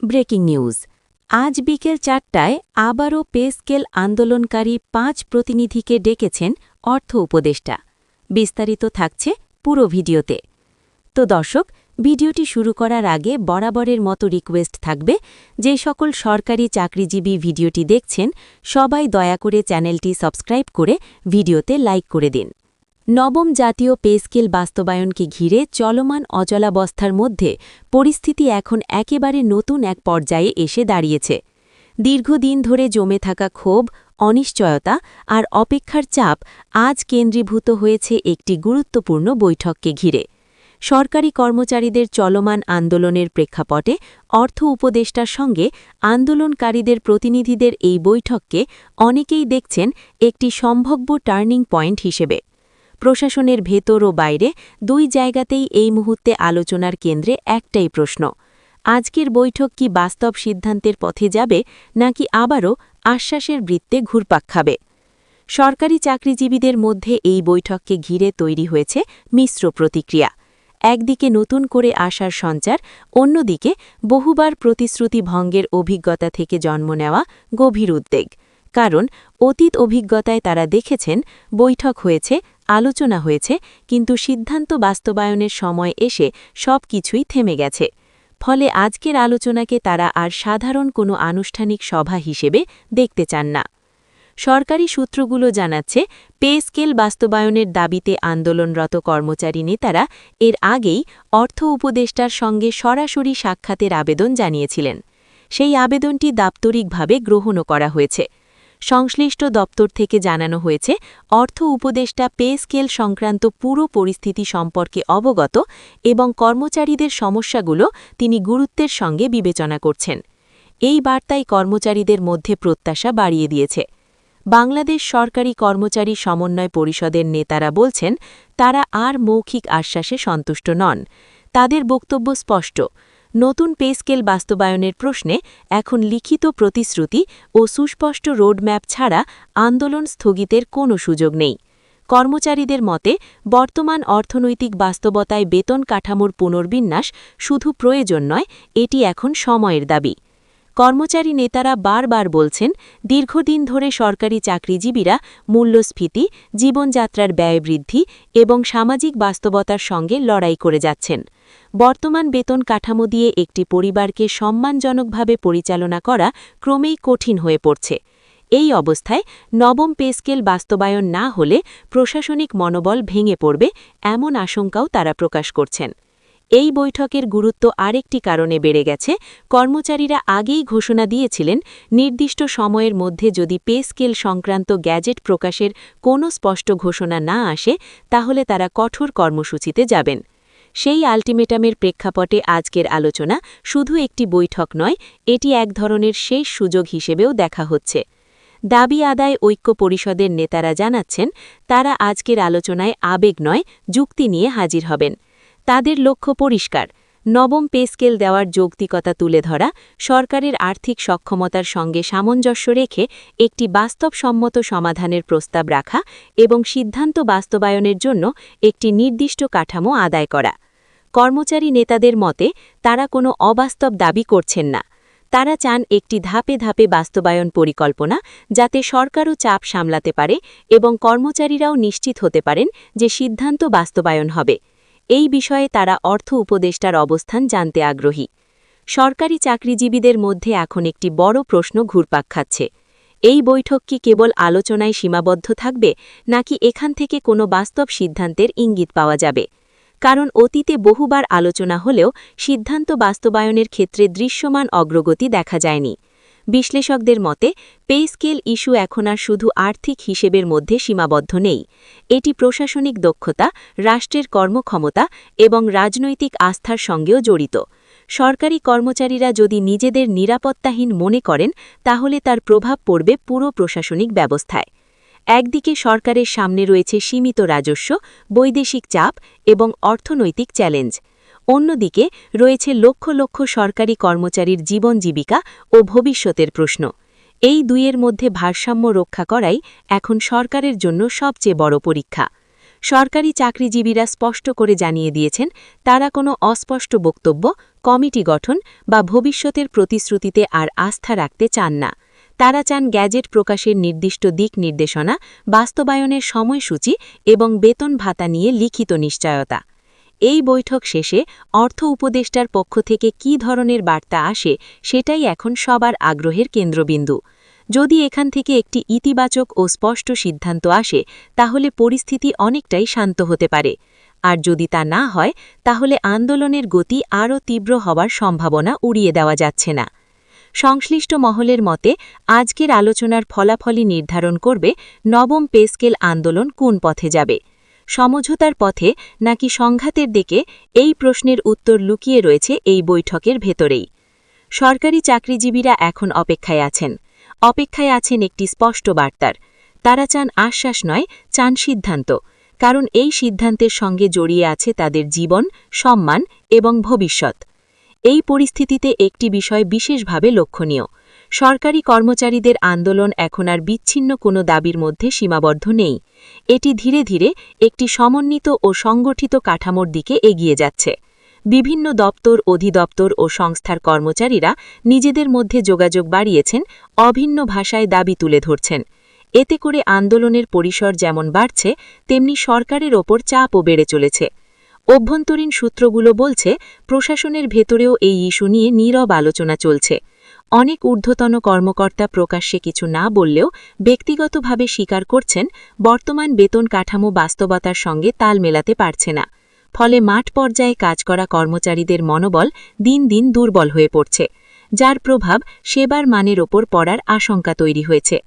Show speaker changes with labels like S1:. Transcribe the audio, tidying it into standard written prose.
S1: Breaking news. আজ বিকেল ৪টায় আবারও পে স্কেল আন্দোলনকারী ৫ প্রতিনিধিকে ডেকেছেন অর্থ উপদেষ্টা। বিস্তারিত থাকছে পুরো ভিডিওতে। তো দর্শক, ভিডিওটি শুরু করার আগে বরাবরের মতো রিকোয়েস্ট থাকবে, যে সকল সরকারি চাকরিজীবী ভিডিওটি দেখছেন সবাই দয়া করে চ্যানেলটি সাবস্ক্রাইব করে ভিডিওতে লাইক করে দিন। নবম জাতীয় পে স্কেল বাস্তবায়নকে ঘিরে চলমান অচলাবস্থার মধ্যে পরিস্থিতি এখন একেবারে নতুন এক পর্যায়ে এসে দাঁড়িয়েছে। দীর্ঘদিন ধরে জমে থাকা ক্ষোভ, অনিশ্চয়তা আর অপেক্ষার চাপ আজ কেন্দ্রীভূত হয়েছে একটি গুরুত্বপূর্ণ বৈঠককে ঘিরে। সরকারি কর্মচারীদের চলমান আন্দোলনের প্রেক্ষাপটে অর্থ উপদেষ্টার সঙ্গে আন্দোলনকারীদের প্রতিনিধিদের এই বৈঠককে অনেকেই দেখছেন একটি সম্ভাব্য টার্নিং পয়েন্ট হিসেবে। প্রশাসনের ভেতর ও বাইরে দুই জায়গাতেই এই মুহূর্তে আলোচনার কেন্দ্রে একটাই প্রশ্ন: আজকের বৈঠক কি বাস্তব সিদ্ধান্তের পথে যাবে, নাকি আবারও আশ্বাসের বৃত্তে ঘুরপাক খাবে? সরকারি চাকরিজীবীদের মধ্যে এই বৈঠককে ঘিরে তৈরি হয়েছে মিশ্র প্রতিক্রিয়া। একদিকে নতুন করে আশার সঞ্চার, অন্যদিকে বহুবার প্রতিশ্রুতি ভঙ্গের অভিজ্ঞতা থেকে জন্ম নেওয়া গভীর উদ্বেগ। কারণ অতীত অভিজ্ঞতায় তারা দেখেছেন, বৈঠক হয়েছে, আলোচনা হয়েছে, কিন্তু সিদ্ধান্ত বাস্তবায়নের সময় এসে সব কিছুই থেমে গেছে। ফলে আজকের আলোচনাকে তারা আর সাধারণ কোনো আনুষ্ঠানিক সভা হিসেবে দেখতে চান না। সরকারি সূত্রগুলো জানাচ্ছে, পে স্কেল বাস্তবায়নের দাবিতে আন্দোলনরত কর্মচারী নেতারা এর আগেই অর্থ উপদেষ্টার সঙ্গে সরাসরি সাক্ষাতের আবেদন জানিয়েছিলেন। সেই আবেদনটি দাপ্তরিকভাবে গ্রহণও করা হয়েছে। সংশ্লিষ্ট দপ্তর থেকে জানানো হয়েছে, অর্থ উপদেষ্টা পে স্কেল সংক্রান্ত পুরো পরিস্থিতি সম্পর্কে অবগত এবং কর্মচারীদের সমস্যাগুলো তিনি গুরুত্বের সঙ্গে বিবেচনা করছেন। এই বার্তাই কর্মচারীদের মধ্যে প্রত্যাশা বাড়িয়ে দিয়েছে। বাংলাদেশ সরকারি কর্মচারী সমন্বয় পরিষদের নেতারা বলছেন, তারা আর মৌখিক আশ্বাসে সন্তুষ্ট নন। তাদের বক্তব্য স্পষ্ট: নতুন পে স্কেল বাস্তবায়নের প্রশ্নে এখন লিখিত প্রতিশ্রুতি ও সুস্পষ্ট রোডম্যাপ ছাড়া আন্দোলন স্থগিতের কোনো সুযোগ নেই। কর্মচারীদের মতে, বর্তমান অর্থনৈতিক বাস্তবতায় বেতন কাঠামোর পুনর্বিন্যাস শুধু প্রয়োজন নয়, এটি এখন সময়ের দাবি। কর্মচারী নেতারা বারবার বলছেন, দীর্ঘদিন ধরে সরকারি চাকরিজীবীরা মূল্যস্ফীতি, জীবনযাত্রার ব্যয় বৃদ্ধি এবং সামাজিক বাস্তবতার সঙ্গে লড়াই করে যাচ্ছেন। বর্তমান বেতন কাঠামো দিয়ে একটি পরিবারকে সম্মানজনকভাবে পরিচালনা করা ক্রমেই কঠিন হয়ে পড়ছে। এই অবস্থায় নবম পে স্কেল বাস্তবায়ন না হলে প্রশাসনিক মনোবল ভেঙে পড়বে, এমন আশঙ্কাও তারা প্রকাশ করছেন। এই বৈঠকের গুরুত্ব আরেকটি কারণে বেড়ে গেছে। কর্মচারীরা আগেই ঘোষণা দিয়েছিলেন, নির্দিষ্ট সময়ের মধ্যে যদি পে স্কেল সংক্রান্ত গ্যাজেট প্রকাশের কোনো স্পষ্ট ঘোষণা না আসে, তাহলে তারা কঠোর কর্মসূচিতে যাবেন। সেই আলটিমেটামের প্রেক্ষাপটে আজকের আলোচনা শুধু একটি বৈঠক নয়, এটি এক ধরনের শেষ সুযোগ হিসেবেও দেখা হচ্ছে। দাবি আদায় ঐক্য পরিষদের নেতারা জানাচ্ছেন, তারা আজকের আলোচনায় আবেগ নয়, যুক্তি নিয়ে হাজির হবেন। তাদের লক্ষ্য পরিষ্কার: নবম পে স্কেল দেওয়ার যৌক্তিকতা তুলে ধরা, সরকারের আর্থিক সক্ষমতার সঙ্গে সামঞ্জস্য রেখে একটি বাস্তবসম্মত সমাধানের প্রস্তাব রাখা এবং সিদ্ধান্ত বাস্তবায়নের জন্য একটি নির্দিষ্ট কাঠামো আদায় করা। কর্মচারী নেতাদের মতে, তারা কোনো অবাস্তব দাবি করছেন না। তারা চান একটি ধাপে ধাপে বাস্তবায়ন পরিকল্পনা, যাতে সরকারও চাপ সামলাতে পারে এবং কর্মচারীরাও নিশ্চিত হতে পারেন যে সিদ্ধান্ত বাস্তবায়ন হবে। এই বিষয়ে তারা অর্থ উপদেষ্টার অবস্থান জানতে আগ্রহী। সরকারি চাকরিজীবীদের মধ্যে এখন একটি বড় প্রশ্ন ঘুরপাক খাচ্ছে: এই বৈঠক কি কেবল আলোচনায় সীমাবদ্ধ থাকবে, নাকি এখান থেকে কোনো বাস্তব সিদ্ধান্তের ইঙ্গিত পাওয়া যাবে? কারণ অতীতে বহুবার আলোচনা হলেও সিদ্ধান্ত বাস্তবায়নের ক্ষেত্রে দৃশ্যমান অগ্রগতি দেখা যায়নি। বিশ্লেষকদের মতে, পে স্কেল ইস্যু এখন আর শুধু আর্থিক হিসেবের মধ্যে সীমাবদ্ধ নেই। এটি প্রশাসনিক দক্ষতা, রাষ্ট্রের কর্মক্ষমতা এবং রাজনৈতিক আস্থার সঙ্গেও জড়িত। সরকারি কর্মচারীরা যদি নিজেদের নিরাপত্তাহীন মনে করেন, তাহলে তার প্রভাব পড়বে পুরো প্রশাসনিক ব্যবস্থায়। একদিকে সরকারের সামনে রয়েছে সীমিত রাজস্ব, বৈদেশিক চাপ এবং অর্থনৈতিক চ্যালেঞ্জ। অন্যদিকে রয়েছে লক্ষ লক্ষ সরকারি কর্মচারীর জীবন জীবিকা ও ভবিষ্যতের প্রশ্ন। এই দুইয়ের মধ্যে ভারসাম্য রক্ষা করাই এখন সরকারের জন্য সবচেয়ে বড় পরীক্ষা। সরকারি চাকরিজীবীরা স্পষ্ট করে জানিয়ে দিয়েছেন তারা কোনো অস্পষ্ট বক্তব্য, কমিটি গঠন বা ভবিষ্যতের প্রতিশ্রুতিতে আর আস্থা রাখতে চান না। তারা চান গ্যাজেট প্রকাশের নির্দিষ্ট দিক নির্দেশনা, বাস্তবায়নের সময়সূচি এবং বেতন ভাতা নিয়ে লিখিত নিশ্চয়তা। এই বৈঠক শেষে অর্থ উপদেষ্টার পক্ষ থেকে কী ধরনের বার্তা আসে সেটাই এখন সবার আগ্রহের কেন্দ্রবিন্দু। যদি এখান থেকে একটি ইতিবাচক ও স্পষ্ট সিদ্ধান্ত আসে তাহলে পরিস্থিতি অনেকটাই শান্ত হতে পারে, আর যদি তা না হয় তাহলে আন্দোলনের গতি আরও তীব্র হওয়ার সম্ভাবনা উড়িয়ে দেওয়া যাচ্ছে না। সংশ্লিষ্ট মহলের মতে আজকের আলোচনার ফলাফলই নির্ধারণ করবে নবম পে স্কেল আন্দোলন কোন পথে যাবে, সমঝোতার পথে নাকি সংঘাতের দিকে। এই প্রশ্নের উত্তর লুকিয়ে রয়েছে এই বৈঠকের ভেতরেই। সরকারি চাকরিজীবীরা এখন অপেক্ষায় আছেন একটি স্পষ্ট বার্তার। তারা চান আশ্বাস নয়, চান সিদ্ধান্ত, কারণ এই সিদ্ধান্তের সঙ্গে জড়িয়ে আছে তাদের জীবন, সম্মান এবং ভবিষ্যৎ। এই পরিস্থিতিতে একটি বিষয় বিশেষভাবে লক্ষণীয়। সরকারি কর্মচারীদের আন্দোলন এখন আর বিচ্ছিন্ন কোনো দাবির মধ্যে সীমাবদ্ধ নেই। এটি ধীরে ধীরে একটি সমন্বিত ও সংগঠিত কাঠামোর দিকে এগিয়ে যাচ্ছে। বিভিন্ন দপ্তর, অধিদপ্তর ও সংস্থার কর্মচারীরা নিজেদের মধ্যে যোগাযোগ বাড়িয়েছেন, অভিন্ন ভাষায় দাবি তুলে ধরছেন। এতে করে আন্দোলনের পরিসর যেমন বাড়ছে, তেমনি সরকারের ওপর চাপও বেড়ে চলেছে। অভ্যন্তরীণ সূত্রগুলো বলছে প্রশাসনের ভেতরেও এই ইস্যু নিয়ে নীরব আলোচনা চলছে। অনেক ঊর্ধ্বতন কর্মকর্তা প্রকাশ্যে কিছু না বললেও ব্যক্তিগতভাবে স্বীকার করছেন বর্তমান বেতন কাঠামো বাস্তবতার সঙ্গে তাল মেলাতে পারছে না। ফলে মাঠ পর্যায়ে কাজ করা কর্মচারীদের মনোবল দিন দিন দুর্বল হয়ে পড়ছে, যার প্রভাব সেবার মানের ওপর পড়ার আশঙ্কা তৈরি হয়েছে।